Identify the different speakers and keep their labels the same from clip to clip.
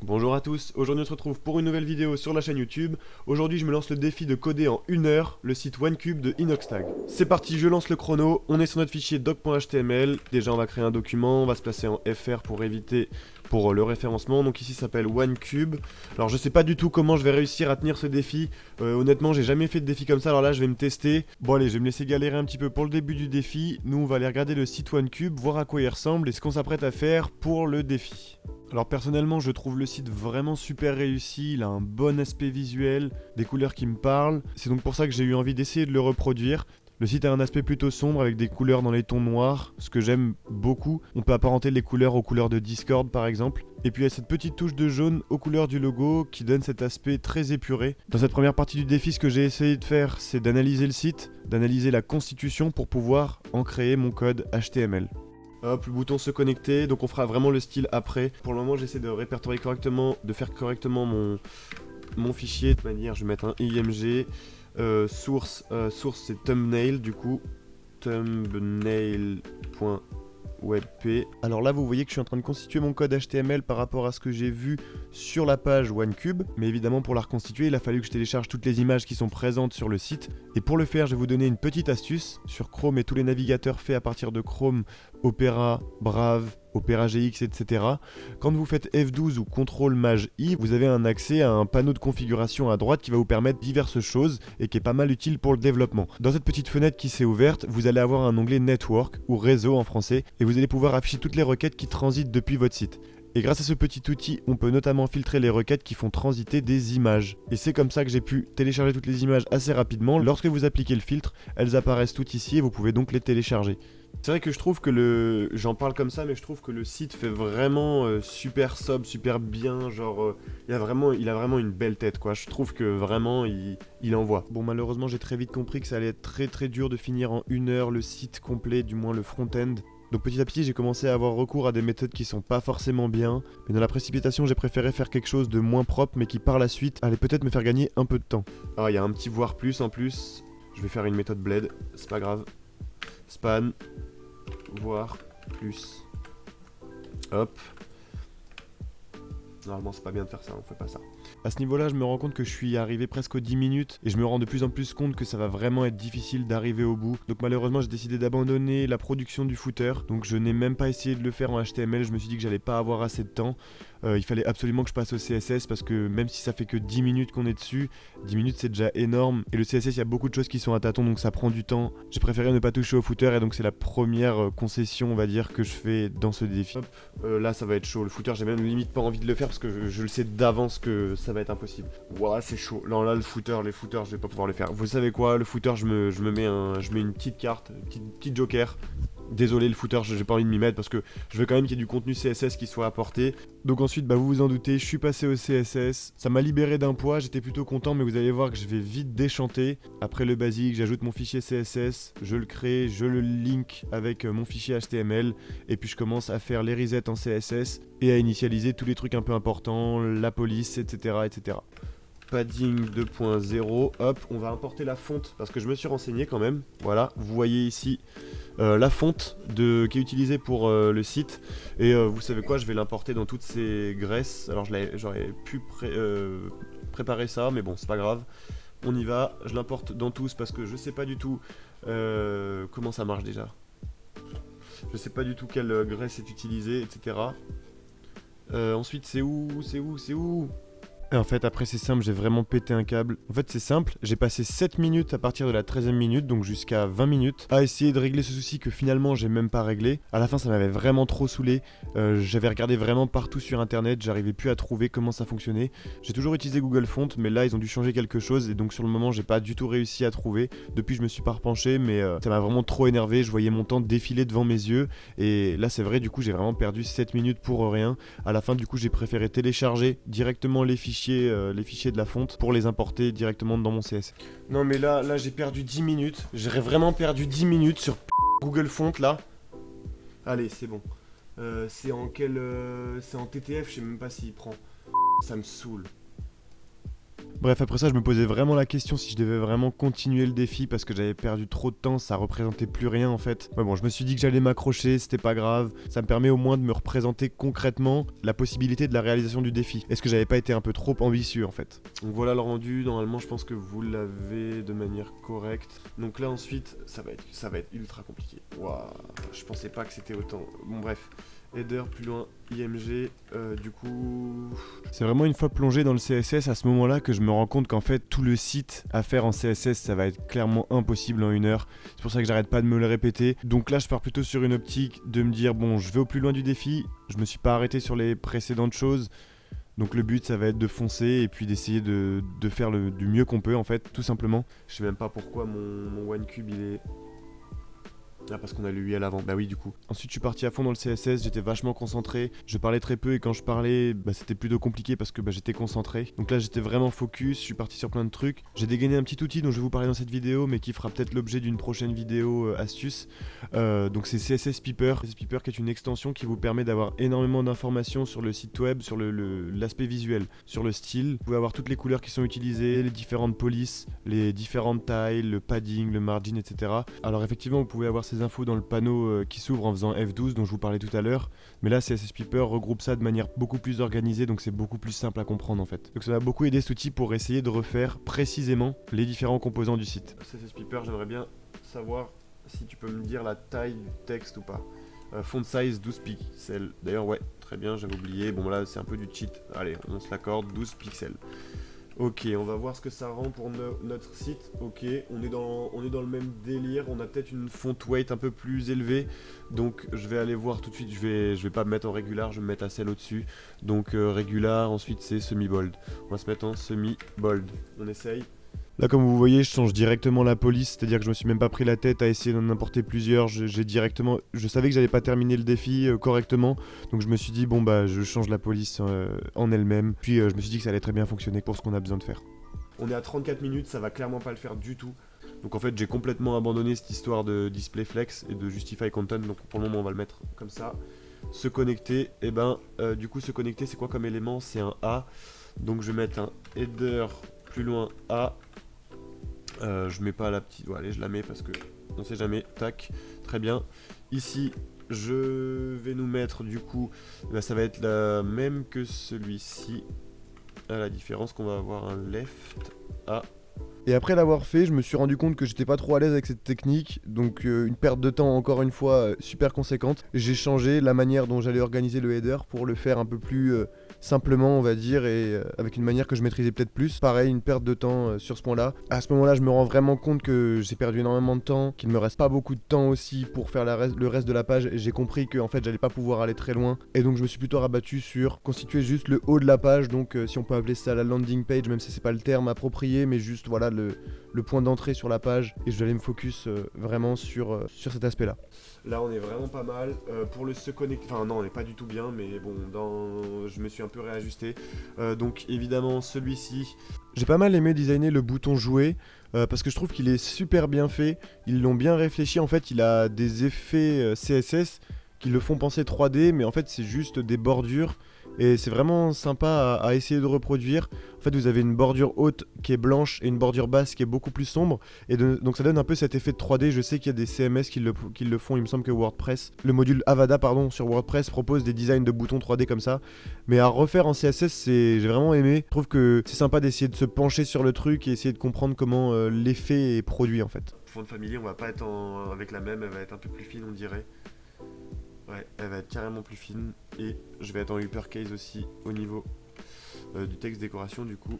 Speaker 1: Bonjour à tous, aujourd'hui on se retrouve pour une nouvelle vidéo sur la chaîne YouTube. Aujourd'hui je me lance le défi de coder en 1 heure le site OneCube de Inoxtag. C'est parti, je lance le chrono, on est sur notre fichier doc.html. Déjà on va créer un document, on va se placer en FR pour éviter le référencement. Donc ici ça s'appelle OneCube. Alors je sais pas du tout comment je vais réussir à tenir ce défi. Honnêtement j'ai jamais fait de défi comme ça, alors là je vais me tester. Bon allez, je vais me laisser galérer un petit peu pour le début du défi. Nous on va aller regarder le site OneCube, voir à quoi il ressemble et ce qu'on s'apprête à faire pour le défi. Alors personnellement je trouve le site vraiment super réussi, il a un bon aspect visuel, des couleurs qui me parlent, c'est donc pour ça que j'ai eu envie d'essayer de le reproduire. Le site a un aspect plutôt sombre avec des couleurs dans les tons noirs, ce que j'aime beaucoup. On peut apparenter les couleurs aux couleurs de Discord par exemple. Et puis il y a cette petite touche de jaune aux couleurs du logo qui donne cet aspect très épuré. Dans cette première partie du défi, ce que j'ai essayé de faire, c'est d'analyser le site, d'analyser la constitution pour pouvoir en créer mon code HTML. Hop, le bouton se connecter, donc on fera vraiment le style après. Pour le moment, j'essaie de répertorier correctement, de faire correctement mon fichier. De toute manière, je vais mettre un IMG. Source c'est thumbnail, du coup. Thumbnail.webp. Alors là, vous voyez que je suis en train de constituer mon code HTML par rapport à ce que j'ai vu sur la page OneCube. Mais évidemment, pour la reconstituer, il a fallu que je télécharge toutes les images qui sont présentes sur le site. Et pour le faire, je vais vous donner une petite astuce sur Chrome et tous les navigateurs faits à partir de Chrome, Opera, Brave, Opera GX, etc. Quand vous faites F12 ou CTRL-MAJ-I, vous avez un accès à un panneau de configuration à droite qui va vous permettre diverses choses et qui est pas mal utile pour le développement. Dans cette petite fenêtre qui s'est ouverte, vous allez avoir un onglet Network ou Réseau en français et vous allez pouvoir afficher toutes les requêtes qui transitent depuis votre site. Et grâce à ce petit outil, on peut notamment filtrer les requêtes qui font transiter des images. Et c'est comme ça que j'ai pu télécharger toutes les images assez rapidement. Lorsque vous appliquez le filtre, elles apparaissent toutes ici et vous pouvez donc les télécharger. C'est vrai que je trouve que j'en parle comme ça, mais je trouve que le site fait vraiment super sobre, super bien, genre il a vraiment une belle tête quoi. Je trouve que vraiment il envoie. Bon, malheureusement j'ai très vite compris que ça allait être très dur de finir en 1 heure le site complet, du moins le front-end. Donc petit à petit j'ai commencé à avoir recours à des méthodes qui sont pas forcément bien, mais dans la précipitation j'ai préféré faire quelque chose de moins propre mais qui par la suite allait peut-être me faire gagner un peu de temps. Ah, il y a un petit voir plus en plus, je vais faire une méthode bled, c'est pas grave. Span, voir plus. Hop. Normalement c'est pas bien de faire ça, on fait pas ça. À ce niveau là je me rends compte que je suis arrivé presque aux 10 minutes et je me rends de plus en plus compte que ça va vraiment être difficile d'arriver au bout. Donc malheureusement j'ai décidé d'abandonner la production du footer. Donc je n'ai même pas essayé de le faire en HTML, je me suis dit que j'allais pas avoir assez de temps. Il fallait absolument que je passe au CSS parce que même si ça fait que 10 minutes qu'on est dessus, 10 minutes c'est déjà énorme. Et le CSS il y a beaucoup de choses qui sont à tâtons donc ça prend du temps. J'ai préféré ne pas toucher au footer et donc c'est la première concession on va dire que je fais dans ce défi. Hop, là ça va être chaud, le footer j'ai même limite pas envie de le faire parce que je le sais d'avance que ça va être impossible. Ouah, c'est chaud. Là les footers je vais pas pouvoir les faire. Vous savez quoi, le footer je mets une petite carte, une petite joker. Désolé le footer, j'ai pas envie de m'y mettre parce que je veux quand même qu'il y ait du contenu CSS qui soit apporté. Donc ensuite, vous vous en doutez, je suis passé au CSS. Ça m'a libéré d'un poids, j'étais plutôt content, mais vous allez voir que je vais vite déchanter. Après le basique, j'ajoute mon fichier CSS, je le crée, je le link avec mon fichier HTML. Et puis je commence à faire les resets en CSS et à initialiser tous les trucs un peu importants, la police, etc. etc. Padding 2.0, hop, on va importer la fonte parce que je me suis renseigné quand même. Voilà, vous voyez ici la fonte qui est utilisée pour le site. Et vous savez quoi, je vais l'importer dans toutes ces graisses. Alors j'aurais pu préparer ça, mais bon, c'est pas grave. On y va, je l'importe dans tous parce que je sais pas du tout comment ça marche déjà. Je sais pas du tout quelle graisse est utilisée, etc. Ensuite, c'est où Et en fait, après c'est simple, j'ai vraiment pété un câble. En fait c'est simple, j'ai passé 7 minutes à partir de la 13e minute, donc jusqu'à 20 minutes, à essayer de régler ce souci que finalement j'ai même pas réglé. À la fin ça m'avait vraiment trop saoulé, j'avais regardé vraiment partout sur internet, j'arrivais plus à trouver comment ça fonctionnait. J'ai toujours utilisé Google Font, mais là ils ont dû changer quelque chose, et donc sur le moment j'ai pas du tout réussi à trouver. Depuis je me suis pas repenché, mais ça m'a vraiment trop énervé, je voyais mon temps défiler devant mes yeux, et là c'est vrai, du coup j'ai vraiment perdu 7 minutes pour rien. À la fin du coup j'ai préféré télécharger directement les fichiers de la fonte pour les importer directement dans mon CS. Non mais là j'ai perdu 10 minutes, j'aurais vraiment perdu 10 minutes sur Google Font là. Allez c'est bon. C'est en TTF, je sais même pas s'il prend. Ça me saoule. Bref, après ça, je me posais vraiment la question si je devais vraiment continuer le défi parce que j'avais perdu trop de temps, ça représentait plus rien en fait. Mais bon, je me suis dit que j'allais m'accrocher, c'était pas grave. Ça me permet au moins de me représenter concrètement la possibilité de la réalisation du défi. Est-ce que j'avais pas été un peu trop ambitieux en fait? Donc voilà le rendu, normalement je pense que vous l'avez de manière correcte. Donc là ensuite, ça va être ultra compliqué. Waouh, je pensais pas que c'était autant. Bon bref. Header, plus loin, IMG, du coup... C'est vraiment une fois plongé dans le CSS à ce moment-là que je me rends compte qu'en fait tout le site à faire en CSS ça va être clairement impossible en 1 heure. C'est pour ça que j'arrête pas de me le répéter. Donc là je pars plutôt sur une optique de me dire bon je vais au plus loin du défi, je me suis pas arrêté sur les précédentes choses. Donc le but ça va être de foncer et puis d'essayer de faire du mieux qu'on peut en fait, tout simplement. Je sais même pas pourquoi mon OneCube il est... Ah parce qu'on a le UL avant, bah oui du coup. Ensuite je suis parti à fond dans le CSS, j'étais vachement concentré, je parlais très peu et quand je parlais c'était plutôt compliqué parce que j'étais concentré. Donc là j'étais vraiment focus, je suis parti sur plein de trucs. J'ai dégainé un petit outil dont je vais vous parler dans cette vidéo mais qui fera peut-être l'objet d'une prochaine vidéo astuce. Donc c'est CSS Piper. CSS Piper qui est une extension qui vous permet d'avoir énormément d'informations sur le site web, sur l'aspect visuel, sur le style. Vous pouvez avoir toutes les couleurs qui sont utilisées, les différentes polices, les différentes tailles, le padding, le margin, etc. Alors effectivement vous pouvez avoir ces infos dans le panneau qui s'ouvre en faisant F12 dont je vous parlais tout à l'heure, mais là CSS Piper regroupe ça de manière beaucoup plus organisée donc c'est beaucoup plus simple à comprendre en fait. Donc ça m'a beaucoup aidé cet outil pour essayer de refaire précisément les différents composants du site. CSS Piper, j'aimerais bien savoir si tu peux me dire la taille du texte ou pas. Font size 12 pixels, d'ailleurs ouais, très bien, j'avais oublié, bon là c'est un peu du cheat, allez on se l'accorde, 12 pixels. Ok, on va voir ce que ça rend pour notre site. Ok, on est dans le même délire. On a peut-être une font weight un peu plus élevée. Donc je vais aller voir tout de suite. Je vais pas me mettre en régular, je vais me mettre à celle au-dessus. Donc régular, ensuite c'est semi-bold. On va se mettre en semi-bold. On essaye. Là comme vous voyez je change directement la police, c'est à dire que je me suis même pas pris la tête à essayer d'en importer plusieurs, je savais que j'allais pas terminer le défi correctement, donc je me suis dit bon je change la police en elle-même, puis je me suis dit que ça allait très bien fonctionner pour ce qu'on a besoin de faire. On est à 34 minutes, ça va clairement pas le faire du tout, donc en fait j'ai complètement abandonné cette histoire de display flex et de justify content, donc pour le moment on va le mettre comme ça. Se connecter, et du coup se connecter c'est quoi comme élément? C'est un A, donc je vais mettre un header plus loin A. Je mets pas la petite... Bon, allez, je la mets parce que on sait jamais. Tac, très bien. Ici, je vais nous mettre du coup... ça va être la même que celui-ci. À la différence qu'on va avoir un left A. Et après l'avoir fait, je me suis rendu compte que j'étais pas trop à l'aise avec cette technique, donc une perte de temps encore une fois super conséquente. J'ai changé la manière dont j'allais organiser le header pour le faire un peu plus simplement on va dire et avec une manière que je maîtrisais peut-être plus. Pareil, une perte de temps sur ce point-là. À ce moment-là, je me rends vraiment compte que j'ai perdu énormément de temps, qu'il me reste pas beaucoup de temps aussi pour faire le reste de la page et j'ai compris que en fait j'allais pas pouvoir aller très loin. Et donc je me suis plutôt rabattu sur constituer juste le haut de la page, donc si on peut appeler ça la landing page, même si c'est pas le terme approprié, mais juste voilà le point d'entrée sur la page et je vais aller me focus vraiment sur cet aspect là. Là on est vraiment pas mal pour le se connecter, enfin non on n'est pas du tout bien mais bon je me suis un peu réajusté donc évidemment celui-ci j'ai pas mal aimé designer le bouton jouer parce que je trouve qu'il est super bien fait, ils l'ont bien réfléchi, en fait il a des effets CSS qui le font penser 3D mais en fait c'est juste des bordures et c'est vraiment sympa à essayer de reproduire. En fait vous avez une bordure haute qui est blanche et une bordure basse qui est beaucoup plus sombre et donc ça donne un peu cet effet de 3D. Je sais qu'il y a des CMS qui le font, il me semble que WordPress, le module Avada pardon sur WordPress propose des designs de boutons 3D comme ça, mais à refaire en CSS j'ai vraiment aimé. Je trouve que c'est sympa d'essayer de se pencher sur le truc et essayer de comprendre comment l'effet est produit en fait. Font family on va pas être avec la même, elle va être un peu plus fine on dirait. Ouais, elle va être carrément plus fine et je vais être en uppercase aussi au niveau du texte décoration du coup.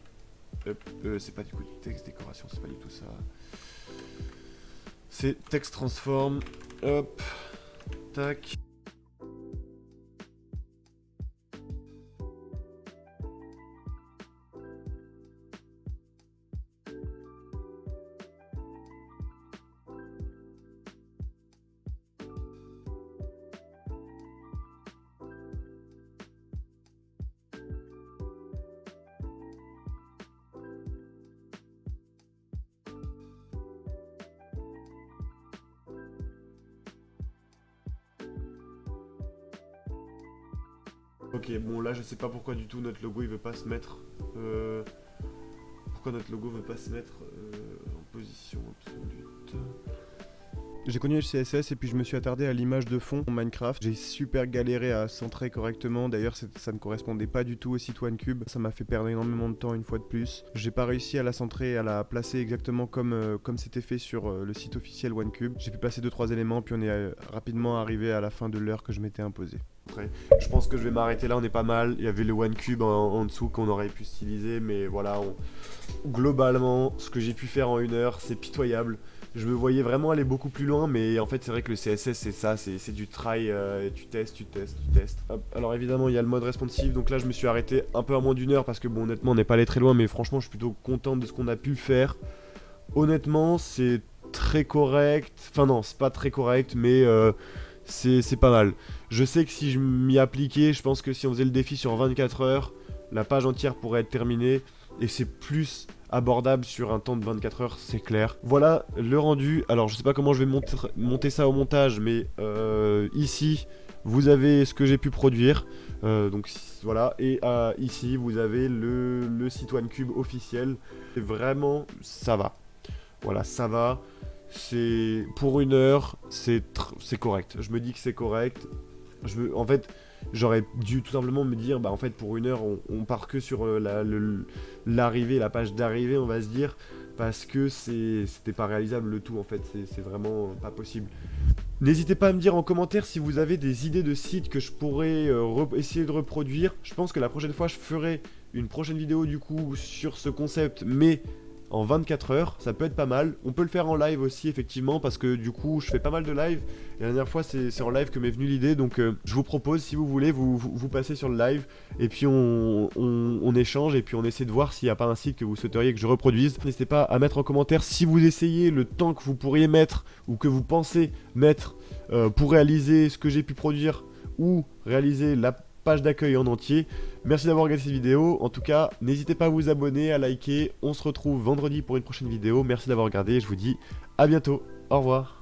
Speaker 1: C'est pas du coup du texte décoration, c'est pas du tout ça. C'est texte transform. Hop, tac. Ok, bon là je sais pas pourquoi du tout notre logo il veut pas se mettre pourquoi notre logo veut pas se mettre en position absolue. J'ai connu le CSS et puis je me suis attardé à l'image de fond en Minecraft. J'ai super galéré à centrer correctement, d'ailleurs ça ne correspondait pas du tout au site OneCube. Ça m'a fait perdre énormément de temps une fois de plus. J'ai pas réussi à la centrer et à la placer exactement comme c'était fait sur le site officiel OneCube. J'ai pu placer 2-3 éléments puis on est rapidement arrivé à la fin de l'heure que je m'étais imposé. Après, je pense que je vais m'arrêter là, on est pas mal. Il y avait le OneCube en dessous qu'on aurait pu styliser, mais voilà, globalement, ce que j'ai pu faire en 1 heure, c'est pitoyable. Je me voyais vraiment aller beaucoup plus loin, mais en fait c'est vrai que le CSS c'est ça, c'est du try, tu testes. Hop. Alors évidemment il y a le mode responsive, donc là je me suis arrêté un peu à moins d'1 heure parce que bon honnêtement on n'est pas allé très loin, mais franchement je suis plutôt content de ce qu'on a pu faire. Honnêtement c'est très correct, enfin non c'est pas très correct, mais c'est pas mal. Je sais que si je m'y appliquais, je pense que si on faisait le défi sur 24 heures, la page entière pourrait être terminée, et c'est plus abordable sur un temps de 24 heures, c'est clair. Voilà le rendu. Alors je sais pas comment je vais monter ça au montage, mais ici vous avez ce que j'ai pu produire. Donc voilà, et ici vous avez le site OneCube officiel. Et vraiment ça va. Voilà, ça va. C'est pour 1 heure, c'est correct. Je me dis que c'est correct. En fait, j'aurais dû tout simplement me dire, bah en fait pour 1 heure, on part que sur l'arrivée, la page d'arrivée, on va se dire, parce que c'était pas réalisable le tout en fait, c'est vraiment pas possible. N'hésitez pas à me dire en commentaire si vous avez des idées de sites que je pourrais essayer de reproduire. Je pense que la prochaine fois, je ferai une prochaine vidéo du coup sur ce concept, mais en 24 heures, ça peut être pas mal. On peut le faire en live aussi effectivement, parce que du coup je fais pas mal de live. Et la dernière fois c'est en live que m'est venue l'idée, donc je vous propose, si vous voulez, vous passez sur le live et puis on échange et puis on essaie de voir s'il n'y a pas un site que vous souhaiteriez que je reproduise. N'hésitez pas à mettre en commentaire si vous essayez le temps que vous pourriez mettre ou que vous pensez mettre pour réaliser ce que j'ai pu produire ou réaliser la page d'accueil en entier. Merci d'avoir regardé cette vidéo. En tout cas, n'hésitez pas à vous abonner, à liker. On se retrouve vendredi pour une prochaine vidéo. Merci d'avoir regardé. Je vous dis à bientôt. Au revoir.